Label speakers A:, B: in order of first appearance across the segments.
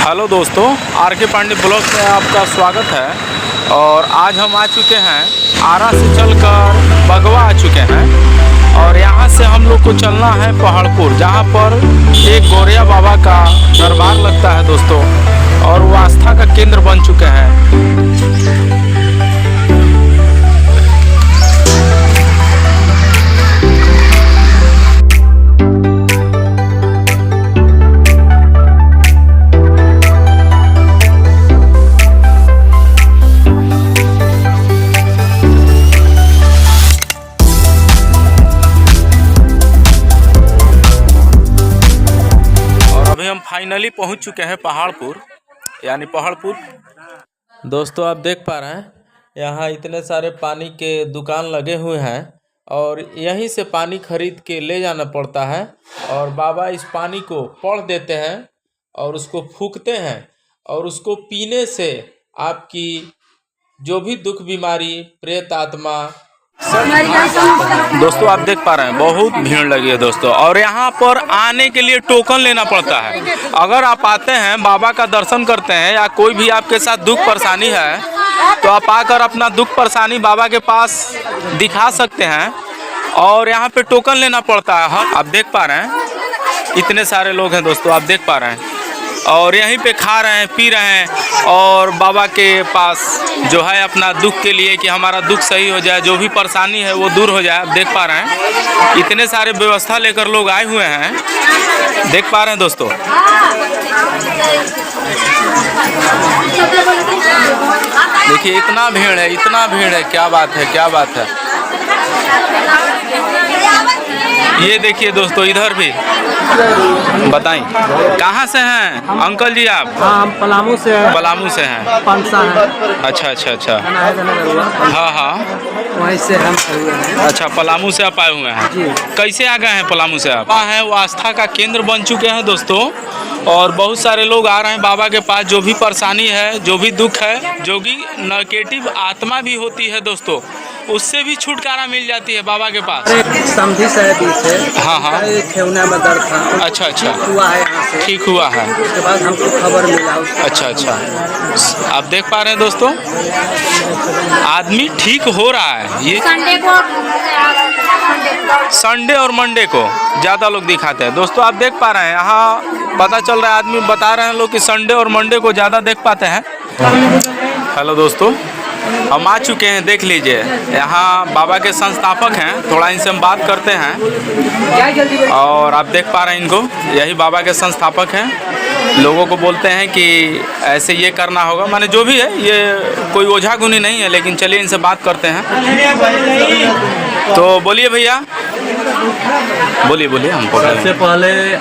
A: Hello दोस्तों, are के Pandey blog में आपका स्वागत है। और आज हम आ चुके हैं आरा से चलकर बगवा आ चुके हैं और यहाँ से हम लोग को चलना है पहाड़पुर, जहाँ पर एक गौरिया बाबा का दरबार लगता है दोस्तों, और वो आस्था का केंद्र बन चुके हैं। हम फाइनली पहुंच चुके हैं पहाड़पुर, यानी पहाड़पुर। दोस्तों आप देख पा रहे हैं यहाँ इतने सारे पानी के दुकान लगे हुए हैं और यहीं से पानी खरीद के ले जाना पड़ता है और बाबा इस पानी को पढ़ देते हैं और उसको फूंकते हैं और उसको पीने से आपकी जो भी दुख बीमारी, प्रेत आत्मा। दोस्तों आप देख पा रहे हैं बहुत भीड़ लगी है दोस्तों, और यहाँ पर आने के लिए टोकन लेना पड़ता है। अगर आप आते हैं, बाबा का दर्शन करते हैं या कोई भी आपके साथ दुख परेशानी है तो आप आकर अपना दुख परेशानी बाबा के पास दिखा सकते हैं और यहाँ पे टोकन लेना पड़ता है। आप देख पा रहे हैं इतने सारे लोग हैं दोस्तों, आप देख पा रहे हैं, और यहीं पे खा रहे हैं, पी रहे हैं और बाबा के पास जो है अपना दुख के लिए कि हमारा दुख सही हो जाए, जो भी परेशानी है वो दूर हो जाए। आप देख पा रहे हैं इतने सारे व्यवस्था लेकर लोग आए हुए हैं, देख पा रहे हैं दोस्तों। देखिए इतना भीड़ है, इतना भीड़ है, क्या बात है, क्या बात है। ये देखिए दोस्तों, इधर भी बताएं कहाँ से हैं अंकल जी आप?
B: हाँ, हम पलामू से हैं।
A: पलामू से हैं,
B: पंसा है।
A: अच्छा अच्छा अच्छा, हाँ हाँ,
B: वहीं से हम हैं।
A: अच्छा पलामू से आप आए हुए हैं
B: जी।
A: कैसे आ गए हैं पलामू से आप? हैं वो आस्था का केंद्र बन चुके हैं दोस्तों, और बहुत सारे लोग आ रहे हैं बाबा के पास। जो भी परेशानी है, जो भी दुख है, जो भी नेगेटिव आत्मा भी होती है दोस्तों, उससे भी छुटकारा मिल जाती है बाबा के पास।
B: समझी से
A: हाँ हाँ,
B: खेवना में दर्द था।
A: अच्छा अच्छा,
B: हुआ है यहाँ से।
A: ठीक हुआ है।
B: उसके बाद हमको खबर मिला।
A: अच्छा अच्छा, आप देख पा रहे हैं दोस्तों आदमी ठीक हो रहा है। ये संडे और मंडे को ज़्यादा लोग दिखाते हैं दोस्तों, आप देख पा रहे हैं। यहाँ पता चल रहा है, आदमी बता रहे हैं लोग कि संडे और मंडे को ज़्यादा देख पाते हैं। हेलो दोस्तों, हम आ चुके हैं, देख लीजिए यहाँ बाबा के संस्थापक हैं, थोड़ा इनसे हम बात करते हैं। और आप देख पा रहे हैं इनको, यही बाबा के संस्थापक हैं। लोगों को बोलते हैं कि ऐसे ये करना होगा, माने जो भी है, ये कोई ओझा गुनी नहीं है, लेकिन चलिए इनसे बात करते हैं। तो बोलिए भैया, बोलिए बोलिए। हमको
C: सबसे पहले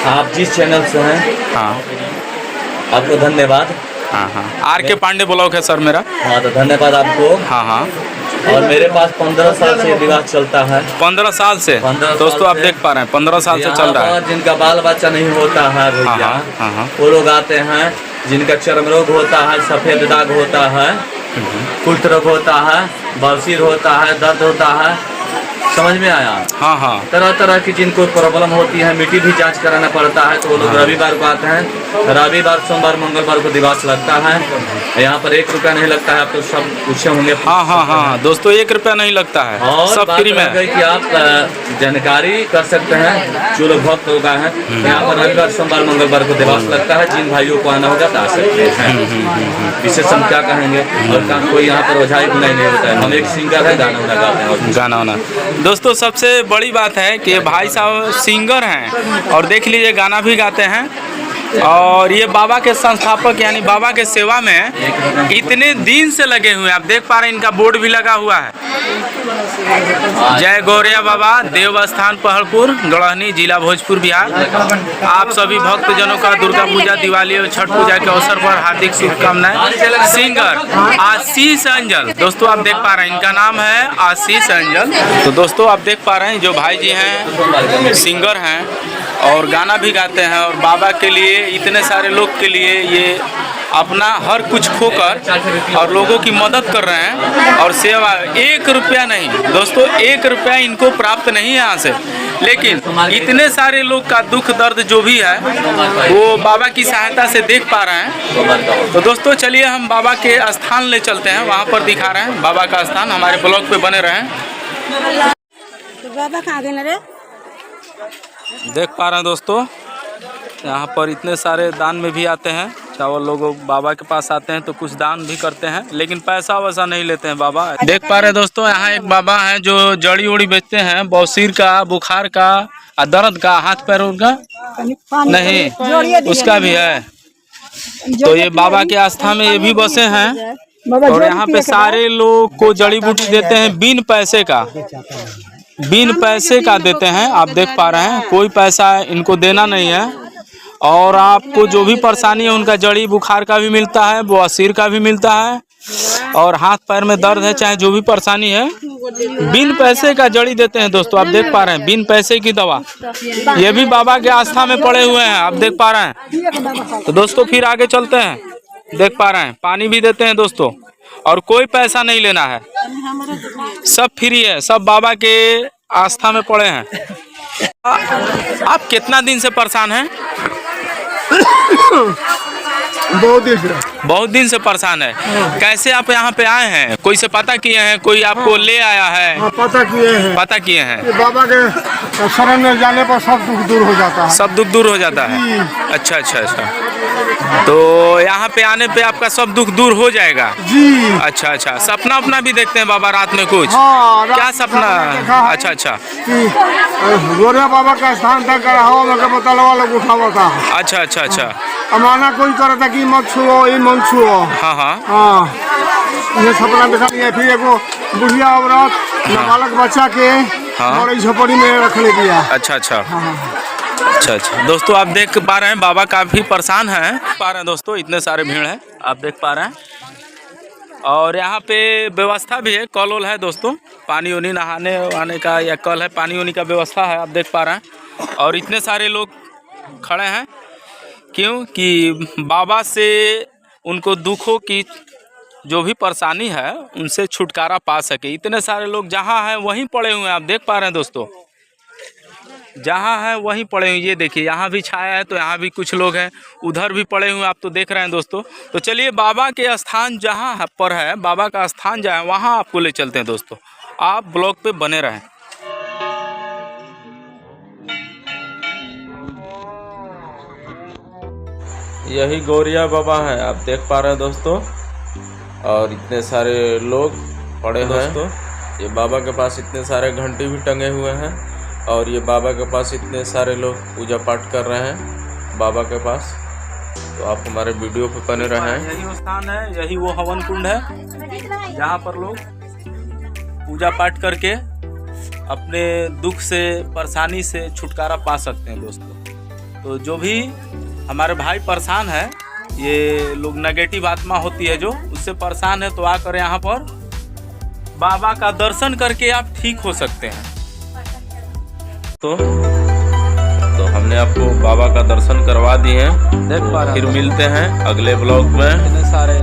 C: आप जिस चैनल से हैं,
A: हाँ
C: आपको धन्यवाद।
A: हाँ हाँ, आर के पांडे ब्लॉग है सर मेरा।
C: हाँ तो धन्यवाद आपको।
A: हाँ हाँ,
C: और मेरे पास 15 साल से विवाह चलता है।
A: 15 साल से
C: 15
A: दोस्तों, आप
C: से।
A: देख पा रहे हैं 15 साल से चल रहा है।
C: जिनका बाल बच्चा नहीं होता है भैया,
A: हाँ,
C: वो लोग आते हैं। जिनका चर्म रोग होता है, सफेद दाग होता है, कुष्ठ रोग होता है, बवासीर होता है, दर्द होता है, समझ में आया?
A: हाँ हाँ,
C: तरह तरह की जिनको प्रॉब्लम होती है, मिट्टी भी जांच कराना पड़ता है, तो वो लोग रविवार को आते हैं। रविवार, सोमवार, मंगलवार को दिवस लगता है। यहाँ पर 1 रुपया नहीं लगता है। आप तो सब पूछे होंगे।
A: हाँ हाँ हाँ दोस्तों, 1 रुपया नहीं लगता है,
C: और
A: सब फ्री में है।
C: कि आप जानकारी कर सकते हैं। जो लोग भक्त लोग आए हैं, यहाँ पर रविवार, सोमवार, मंगलवार को दिवस लगता है। जिन भाइयों को आना होगा तो आ सकते हैं। विशेष हम क्या कहेंगे, और कोई यहाँ पर ओझाई गुनाई नहीं होता है। हम एक सिंगर है, गाना वाना गाते हैं।
A: गाना वाना दोस्तों, सबसे बड़ी बात है कि भाई साहब सिंगर हैं और देख लीजिए गाना भी गाते हैं। और ये बाबा के संस्थापक यानी बाबा के सेवा में इतने दिन से लगे हुए हैं। आप देख पा रहे हैं इनका बोर्ड भी लगा हुआ है, जय गौरिया बाबा, देव स्थान पहाड़पुर, गढ़हनी, जिला भोजपुर, बिहार। आप सभी भक्तजनों का दुर्गा पूजा, दिवाली और छठ पूजा के अवसर पर हार्दिक शुभकामनाएं। सिंगर आशीष अंजल, दोस्तों आप देख पा रहे हैं इनका नाम है आशीष अंजल। तो दोस्तों आप देख पा रहे हैं जो भाई जी हैं सिंगर हैं और गाना भी गाते हैं, और बाबा के लिए इतने सारे लोग के लिए ये अपना हर कुछ खोकर और लोगों की मदद कर रहे हैं। और सेवा 1 रुपया नहीं दोस्तों, 1 रुपया इनको प्राप्त नहीं है यहाँ से, लेकिन इतने सारे लोग का दुख दर्द जो भी है वो बाबा की सहायता से देख पा रहे हैं। तो दोस्तों चलिए हम बाबा के स्थान ले चलते हैं, वहाँ पर दिखा रहे हैं बाबा का स्थान। हमारे ब्लॉग पे बने रहें।
D: तो बाबा कहाँ गए रे?
A: देख पा रहे हैं दोस्तों, यहाँ पर इतने सारे दान में भी आते हैं। चावल लोग बाबा के पास आते हैं तो कुछ दान भी करते हैं, लेकिन पैसा वैसा नहीं लेते हैं बाबा। देख पा रहे हैं दोस्तों, यहाँ एक बाबा है जो जड़ी उड़ी बेचते हैं, बौसीर का, बुखार का, दर्द का, हाथ पैरों का नहीं, उसका भी है। तो ये बाबा के आस्था में ये भी बसे हैं और यहाँ पे सारे लोग को जड़ी बूटी देते हैं बिन पैसे का, बिन पैसे का देते हैं। आप देख पा रहे हैं, कोई पैसा इनको देना नहीं है। और आपको जो भी परेशानी है उनका जड़ी बुखार का भी मिलता है, बवासीर का भी मिलता है, और हाथ पैर में दर्द है, चाहे जो भी परेशानी है, बिन पैसे का जड़ी देते हैं दोस्तों। आप देख पा रहे हैं, बिन पैसे की दवा। ये भी बाबा के आस्था में पड़े हुए हैं, आप देख पा रहे हैं। तो दोस्तों फिर आगे चलते हैं। देख पा रहे हैं, पानी भी देते हैं दोस्तों, और कोई पैसा नहीं लेना है, सब फ्री है, सब बाबा के आस्था में पड़े हैं। आप कितना दिन से परेशान हैं? बहुत दिन से परेशान है। कैसे आप यहाँ पे आए हैं? कोई से पता किए हैं? कोई आपको ले आया है?
E: पता किए हैं
A: हैं।
E: बाबा के शरण में जाने पर सब दुख दूर हो जाता है।
A: सब दुख दूर हो जाता है। अच्छा अच्छा अच्छा, तो यहाँ पे आने पे आपका सब दुख दूर हो जाएगा जी। अच्छा अच्छा, सपना अपना भी देखते हैं बाबा रात में कुछ?
E: हाँ,
A: क्या सपना? अच्छा अच्छा,
E: गोरिया बाबा का स्थान तक हवा में का बतलवा लोग उठावा था।
A: अच्छा अच्छा अच्छा,
E: अमाना कोई करे था कि मत छुओ, ये मत छुओ।
A: हाँ हाँ
E: हाँ, ये सपना देखा नहीं है। फिर एगो बुढ़िया औरत नाबालक बच्चा के और इस झोपड़ी में रखने दिया।
A: अच्छा अच्छा अच्छा अच्छा। दोस्तों आप देख पा रहे हैं बाबा काफ़ी परेशान हैं, पा रहे हैं दोस्तों, इतने सारे भीड़ हैं, आप देख पा रहे हैं। और यहाँ पे व्यवस्था भी है, कल वल है दोस्तों, पानी उनी नहाने वहाने का, या कल है पानी उनी का व्यवस्था है, आप देख पा रहे हैं। और इतने सारे लोग खड़े हैं, क्यों कि बाबा से उनको दुखों की जो भी परेशानी है उनसे छुटकारा पा सके। इतने सारे लोग जहाँ हैं वहीं पड़े हुए हैं, आप देख पा रहे हैं दोस्तों, जहाँ है वहीं पड़े हुए। ये देखिए यहाँ भी छाया है, तो यहाँ भी कुछ लोग हैं, उधर भी पड़े हुए, आप तो देख रहे हैं दोस्तों। तो चलिए बाबा के स्थान जहाँ पर है, बाबा का स्थान जहाँ है वहाँ आपको ले चलते हैं दोस्तों। आप ब्लॉग पे बने रहें। यही गौरिया बाबा है, आप देख पा रहे हैं दोस्तों, और इतने सारे लोग पड़े हैं दोस्तों। ये बाबा के पास इतने सारे घंटी भी टंगे हुए हैं, और ये बाबा के पास इतने सारे लोग पूजा पाठ कर रहे हैं बाबा के पास। तो आप हमारे वीडियो पे बने रहें। यही वो स्थान है, यही वो हवन कुंड है जहाँ पर लोग पूजा पाठ करके अपने दुख से, परेशानी से छुटकारा पा सकते हैं दोस्तों। तो जो भी हमारे भाई परेशान है, ये लोग नेगेटिव आत्मा होती है जो, उससे परेशान है, तो आकर यहाँ पर बाबा का दर्शन करके आप ठीक हो सकते हैं। तो हमने आपको बाबा का दर्शन करवा दिए हैं। देख पा रहे हैं, फिर मिलते हैं अगले ब्लॉग में। इतने सारे